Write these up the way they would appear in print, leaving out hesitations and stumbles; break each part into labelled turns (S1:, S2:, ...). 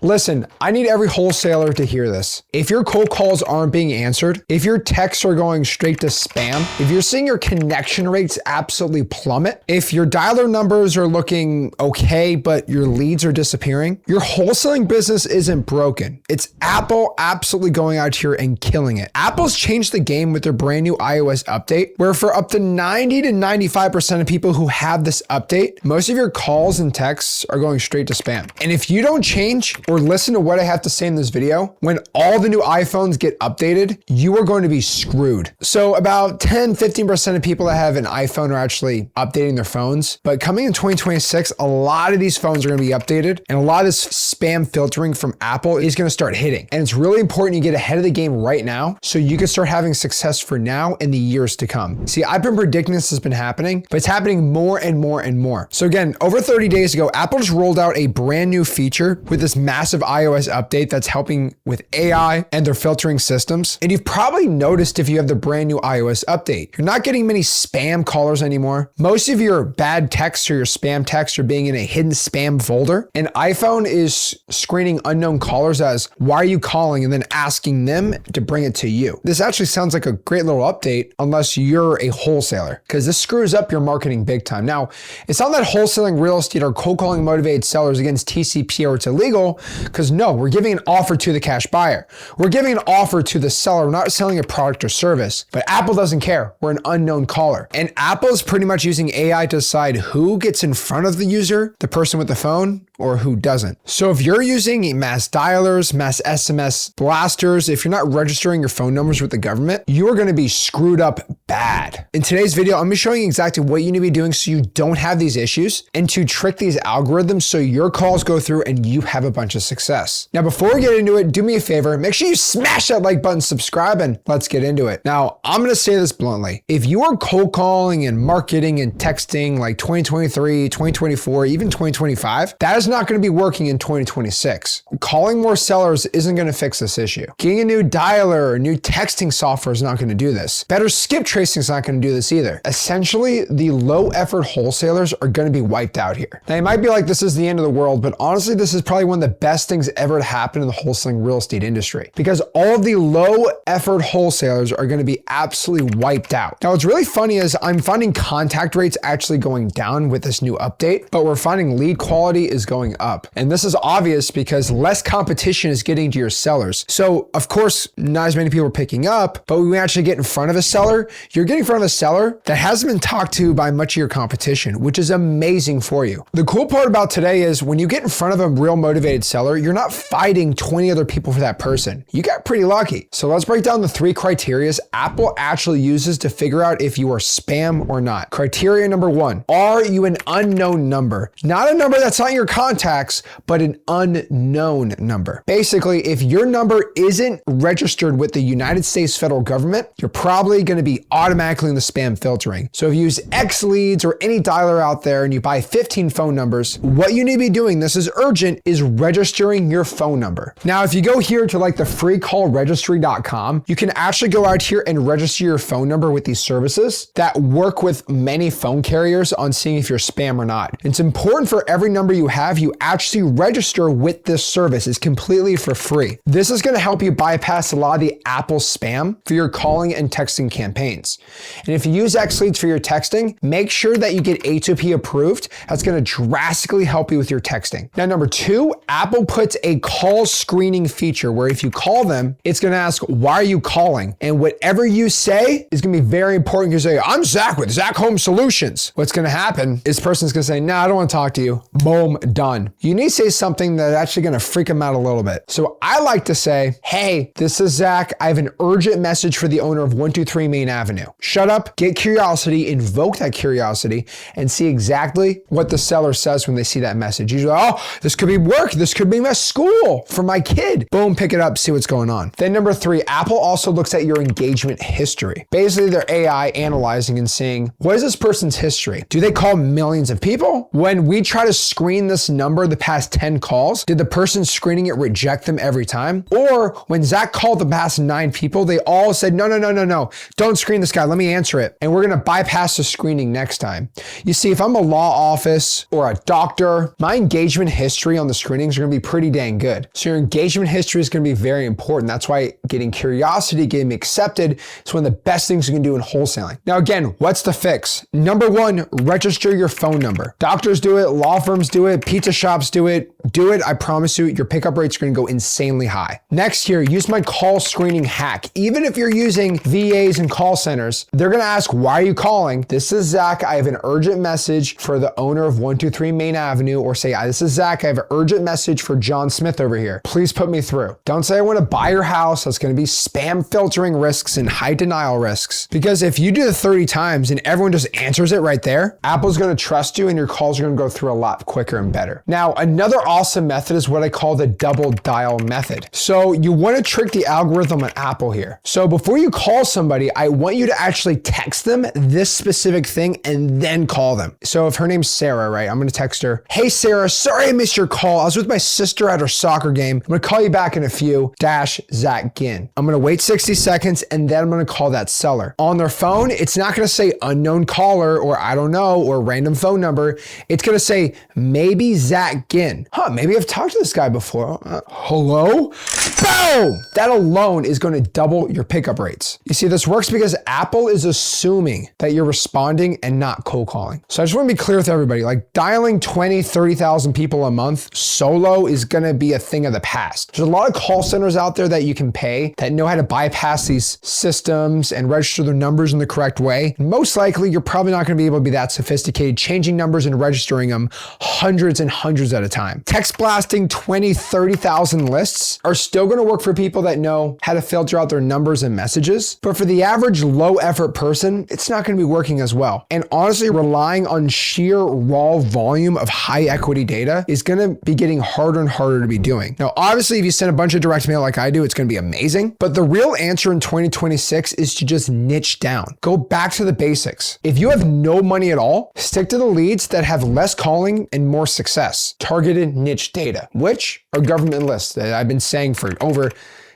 S1: Listen, I need every wholesaler to hear this. If your cold calls aren't being answered, if your texts are going straight to spam, if you're seeing your connection rates absolutely plummet, if your dialer numbers are looking okay, but your leads are disappearing, your wholesaling business isn't broken. It's Apple absolutely going out here and killing it. Apple's changed the game with their brand new iOS update, where for up to 90 to 95% of people who have this update, most of your calls and texts are going straight to spam. And if you don't change or listen to what I have to say in this video, when all the new iPhones get updated, you are going to be screwed. So about 10-15% of people that have an iPhone are actually updating their phones. But coming in 2026, a lot of these phones are going to be updated, and a lot of this spam filtering from Apple is going to start hitting. And it's really important you get ahead of the game right now so you can start having success for now and the years to come. See, I've been predicting this has been happening, but it's happening more and more and more. So again, over 30 days ago, Apple just rolled out a brand new feature with this massive iOS update that's helping with AI and their filtering systems. And you've probably noticed if you have the brand new iOS update, you're not getting many spam callers anymore. Most of your bad texts or your spam texts are being in a hidden spam folder. And iPhone is screening unknown callers as, why are you calling? And then asking them to bring it to you. This actually sounds like a great little update unless you're a wholesaler, because this screws up your marketing big time. Now, it's not that wholesaling real estate or cold calling motivated sellers against TCP or it's illegal, because no, we're giving an offer to the cash buyer. We're giving an offer to the seller. We're not selling a product or service, but Apple doesn't care. We're an unknown caller. And Apple is pretty much using AI to decide who gets in front of the user, the person with the phone, or who doesn't. So if you're using mass dialers, mass SMS blasters, if you're not registering your phone numbers with the government, you are going to be screwed up bad. In today's video, I'm going to be showing you exactly what you need to be doing so you don't have these issues and to trick these algorithms so your calls go through and you have a bunch of success. Now, before we get into it, do me a favor, make sure you smash that like button, subscribe, and let's get into it. Now, I'm going to say this bluntly. If you are cold calling and marketing and texting like 2023, 2024, even 2025, that is not going to be working in 2026. Calling more sellers isn't going to fix this issue. Getting a new dialer or new texting software is not going to do this. Better skip tracing is not going to do this either. Essentially, the low effort wholesalers are going to be wiped out here. Now, you might be like, this is the end of the world, but honestly, this is probably one of the best things ever to happen in the wholesaling real estate industry, because all of the low effort wholesalers are going to be absolutely wiped out. Now, what's really funny is I'm finding contact rates actually going down with this new update, but we're finding lead quality is going up. And this is obvious because less competition is getting to your sellers. So of course, not as many people are picking up, but when we actually get in front of a seller, you're getting in front of a seller that hasn't been talked to by much of your competition, which is amazing for you. The cool part about today is when you get in front of a real motivated seller, you're not fighting 20 other people for that person. You got pretty lucky. So let's break down the 3 criteria Apple actually uses to figure out if you are spam or not. Criteria number 1, are you an unknown number? Not a number that's not in your contacts, but an unknown number. Basically, if your number isn't registered with the United States federal government, you're probably going to be automatically in the spam filtering. So if you use X Leads or any dialer out there and you buy 15 phone numbers, what you need to be doing, this is urgent, is registering your phone number. Now, if you go here to like the freecallregistry.com, you can actually go out here and register your phone number with these services that work with many phone carriers on seeing if you're spam or not. It's important for every number you have, you actually register with this service. It's completely for free. This is going to help you bypass a lot of the Apple spam for your calling and texting campaigns. And if you use X Leads for your texting, make sure that you get A2P approved. That's going to drastically help you with your texting. Now, number 2, Apple puts a call screening feature where if you call them, it's going to ask, why are you calling? And whatever you say is going to be very important. You say, I'm Zach with Zach Home Solutions. What's going to happen is this person's going to say, no, I don't want to talk to you. Boom, done. You need to say something that's actually going to freak them out a little bit. So I like to say, hey, this is Zach. I have an urgent message for the owner of 123 Main Avenue. Shut up, get curiosity, invoke that curiosity, and see exactly what the seller says when they see that message. Usually, oh, this could be work. This could be my school for my kid. Boom, pick it up, see what's going on. Then number 3, Apple also looks at your engagement history. Basically, their AI analyzing and seeing, what is this person's history? Do they call millions of people? When we try to screen this number, the past 10 calls, did the person person screening it reject them every time. Or when Zach called the past 9 people, they all said, no, don't screen this guy. Let me answer it. And we're going to bypass the screening next time. You see, if I'm a law office or a doctor, my engagement history on the screenings are going to be pretty dang good. So your engagement history is going to be very important. That's why getting curiosity, getting accepted is one of the best things you can do in wholesaling. Now, again, what's the fix? Number 1, register your phone number. Doctors do it, law firms do it, pizza shops do it. Do it. I promise you, your pickup rates are going to go insanely high. Next here, use my call screening hack. Even if you're using VAs and call centers, they're going to ask, why are you calling? This is Zach. I have an urgent message for the owner of 123 Main Avenue, or say, this is Zach. I have an urgent message for John Smith over here. Please put me through. Don't say I want to buy your house. That's going to be spam filtering risks and high denial risks. Because if you do the 30 times and everyone just answers it right there, Apple's going to trust you and your calls are going to go through a lot quicker and better. Now, another awesome method is what I call the double dial method. So you want to trick the algorithm on Apple here. So before you call somebody, I want you to actually text them this specific thing and then call them. So if her name's Sarah, right, I'm going to text her, hey Sarah, sorry I missed your call. I was with my sister at her soccer game. I'm going to call you back in a few, Zach Ginn. I'm going to wait 60 seconds and then I'm going to call that seller. On their phone, it's not going to say unknown caller or I don't know or random phone number. It's going to say maybe Zach Ginn. Maybe I've talked to this guy before. Hello? Boom! That alone is going to double your pickup rates. You see, this works because Apple is assuming that you're responding and not cold calling. So I just want to be clear with everybody, like dialing 20, 30,000 people a month solo is going to be a thing of the past. There's a lot of call centers out there that you can pay that know how to bypass these systems and register their numbers in the correct way. Most likely, you're probably not going to be able to be that sophisticated, changing numbers and registering them hundreds and hundreds at a time. Text blasting 20, 30,000 lists are still going to work for people that know how to filter out their numbers and messages. But for the average low effort person, it's not going to be working as well. And honestly, relying on sheer raw volume of high equity data is going to be getting harder and harder to be doing. Now, obviously, if you send a bunch of direct mail like I do, it's going to be amazing. But the real answer in 2026 is to just niche down. Go back to the basics. If you have no money at all, stick to the leads that have less calling and more success. Targeted niche data, which are government lists that I've been saying for over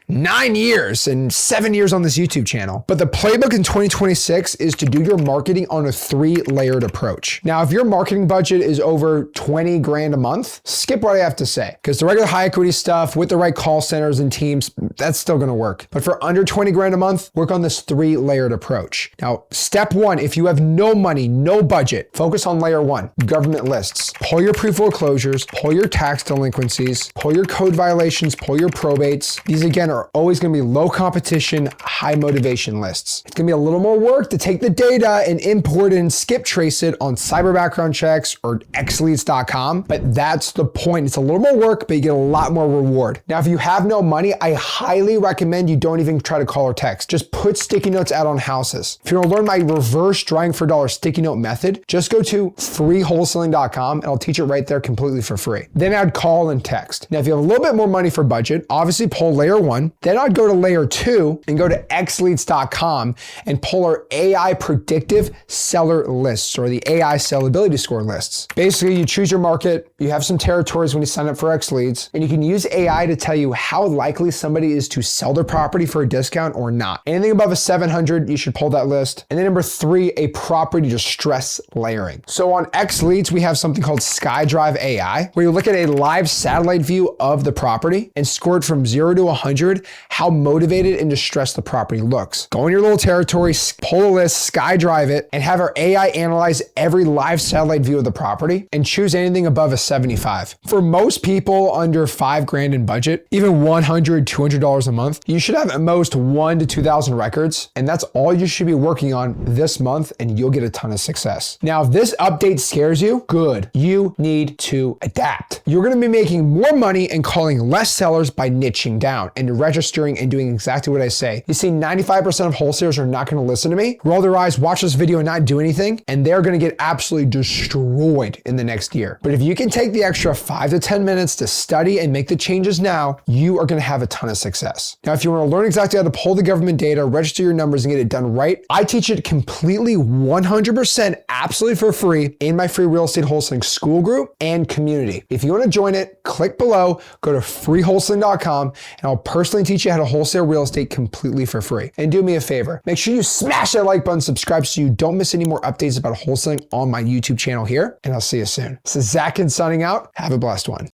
S1: 9 years and 7 years on this YouTube channel. But the playbook in 2026 is to do your marketing on a 3-layered approach. Now, if your marketing budget is over 20 grand a month, skip what I have to say, because the regular high equity stuff with the right call centers and teams, that's still going to work. But for under 20 grand a month, work on this 3-layered approach. Now, step 1, if you have no money, no budget, focus on layer 1, government lists. Pull your pre-foreclosures, pull your tax delinquencies, pull your code violations, pull your probates. These again are always going to be low competition, high motivation lists. It's going to be a little more work to take the data and import it and skip trace it on cyber background checks or xleads.com, but that's the point. It's a little more work, but you get a lot more reward. Now, if you have no money, I highly recommend you don't even try to call or text. Just put sticky notes out on houses. If you want to learn my reverse drawing for dollar sticky note method, just go to freewholesaling.com and I'll teach it right there completely for free. Then I'd call and text. Now, if you have a little bit more money for budget, obviously pull layer 1. Then I'd go to layer 2 and go to xleads.com and pull our AI predictive seller lists, or the AI sellability score lists. Basically, you choose your market, you have some territories when you sign up for xleads, and you can use AI to tell you how likely somebody is to sell their property for a discount or not. Anything above a 700, you should pull that list. And then number 3, a property distress layering. So on xleads, we have something called SkyDrive AI, where you look at a live satellite view of the property and score it from 0 to 100, how motivated and distressed the property looks. Go in your little territory, pull a list, SkyDrive it, and have our AI analyze every live satellite view of the property and choose anything above a 75. For most people under 5 grand in budget, even $100, $200 a month, you should have at most 1 to 2,000 records, and that's all you should be working on this month, and you'll get a ton of success. Now, if this update scares you, good. You need to adapt. You're going to be making more money and calling less sellers by niching down and registering and doing exactly what I say. You see, 95% of wholesalers are not going to listen to me, roll their eyes, watch this video and not do anything, and they're going to get absolutely destroyed in the next year. But if you can take the extra 5 to 10 minutes to study and make the changes now, you are going to have a ton of success. Now, if you want to learn exactly how to pull the government data, register your numbers, and get it done right, I teach it completely 100% absolutely for free in my free real estate wholesaling school group and community. If you want to join it, click below, go to freewholesaling.com, and I'll personally teach you how to wholesale real estate completely for free. And do me a favor, make sure you smash that like button, subscribe so you don't miss any more updates about wholesaling on my YouTube channel here, and I'll see you soon. This is Zach Ginn signing out. Have a blessed one.